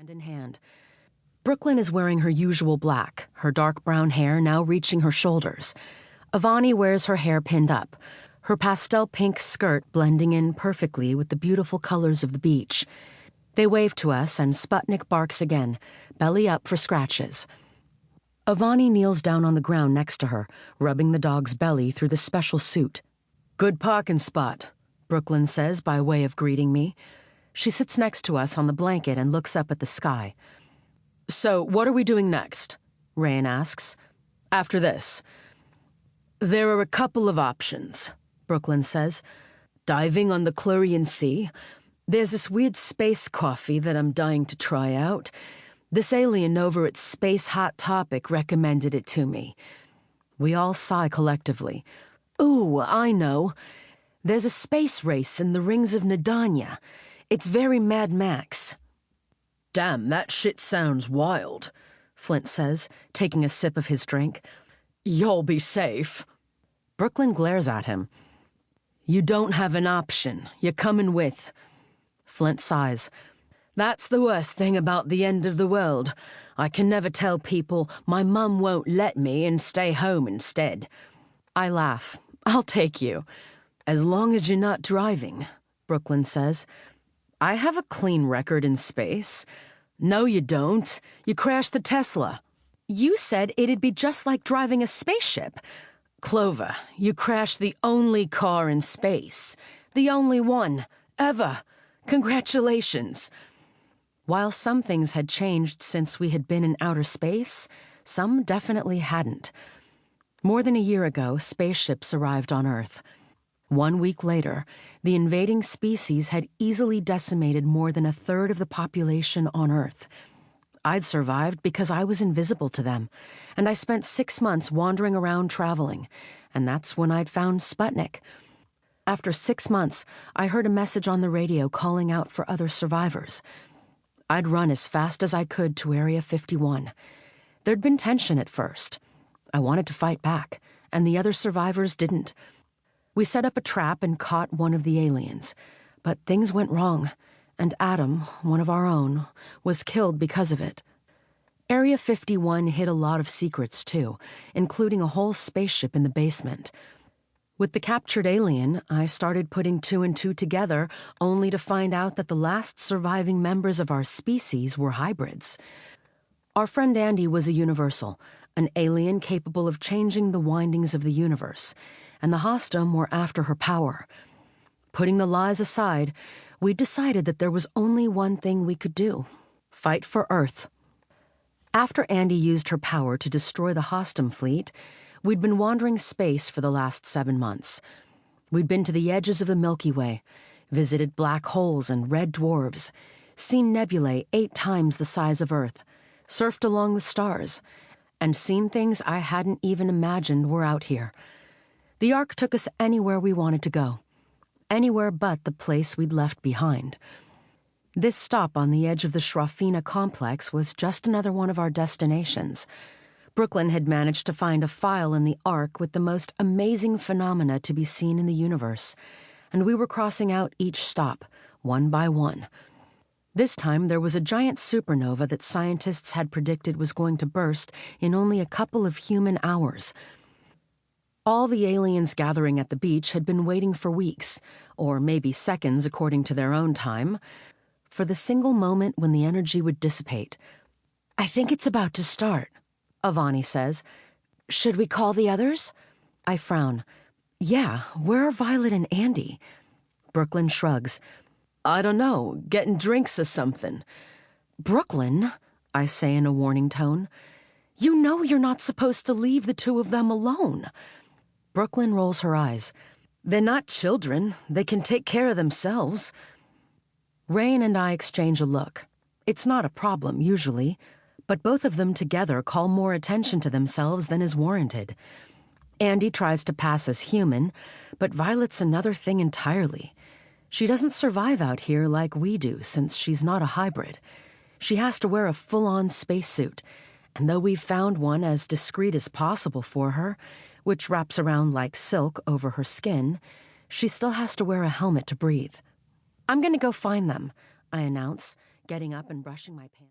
hand in hand. Brooklyn is wearing her usual black, her dark brown hair now reaching her shoulders. Avani wears her hair pinned up, her pastel pink skirt blending in perfectly with the beautiful colors of the beach. They wave to us, and Sputnik barks again, belly up for scratches. Avani kneels down on the ground next to her, rubbing the dog's belly through the special suit. "Good parking spot," Brooklyn says by way of greeting me. She sits next to us on the blanket and looks up at the sky. "So, what are we doing next?" Rain asks. "After this." "There are a couple of options," Brooklyn says. "Diving on the Chlorian Sea. There's this weird space coffee that I'm dying to try out. This alien over at Space Hot Topic recommended it to me." We all sigh collectively. "Ooh, I know. There's a space race in the rings of Nadanya. It's very Mad Max." "Damn, that shit sounds wild," Flint says, taking a sip of his drink. "You'll be safe." Brooklyn glares at him. "You don't have an option. You're coming with." Flint sighs. "That's the worst thing about the end of the world. I can never tell people my mum won't let me and stay home instead." I laugh. "I'll take you. As long as you're not driving," Brooklyn says. "I have a clean record in space." "No, you don't. You crashed the Tesla." "You said it'd be just like driving a spaceship." "Clover, you crashed the only car in space. The only one. Ever. Congratulations." While some things had changed since we had been in outer space, some definitely hadn't. More than a year ago, spaceships arrived on Earth. 1 week later, the invading species had easily decimated more than 1/3 of the population on Earth. I'd survived because I was invisible to them, and I spent 6 months wandering around traveling, and that's when I'd found Sputnik. After 6 months, I heard a message on the radio calling out for other survivors. I'd run as fast as I could to Area 51. There'd been tension at first. I wanted to fight back, and the other survivors didn't. We set up a trap and caught one of the aliens, but things went wrong, and Adam, one of our own, was killed because of it. Area 51 hid a lot of secrets, too, including a whole spaceship in the basement. With the captured alien, I started putting 2 and 2 together, only to find out that the last surviving members of our species were hybrids. Our friend Andy was a universal, an alien capable of changing the windings of the universe, and the Hostum were after her power. Putting the lies aside, we decided that there was only one thing we could do: fight for Earth. After Andy used her power to destroy the Hostum fleet, we'd been wandering space for the last 7 months. We'd been to the edges of the Milky Way, visited black holes and red dwarves, seen nebulae 8 times the size of Earth, surfed along the stars, and seen things I hadn't even imagined were out here. The Ark took us anywhere we wanted to go. Anywhere but the place we'd left behind. This stop on the edge of the Shrafina complex was just another one of our destinations. Brooklyn had managed to find a file in the Ark with the most amazing phenomena to be seen in the universe, and we were crossing out each stop, one by one. This time there was a giant supernova that scientists had predicted was going to burst in only a couple of human hours. All the aliens gathering at the beach had been waiting for weeks, or maybe seconds according to their own time, for the single moment when the energy would dissipate. "I think it's about to start," Avani says. "Should we call the others?" I frown. "Yeah, where are Violet and Andy?" Brooklyn shrugs. "I don't know, getting drinks or something." "Brooklyn," I say in a warning tone, "you know you're not supposed to leave the 2 of them alone." Brooklyn rolls her eyes. "They're not children. They can take care of themselves." Rain and I exchange a look. It's not a problem, usually, but both of them together call more attention to themselves than is warranted. Andy tries to pass as human, but Violet's another thing entirely. She doesn't survive out here like we do, since she's not a hybrid. She has to wear a full-on spacesuit, and though we've found one as discreet as possible for her, which wraps around like silk over her skin, she still has to wear a helmet to breathe. "I'm gonna go find them," I announce, getting up and brushing my pants.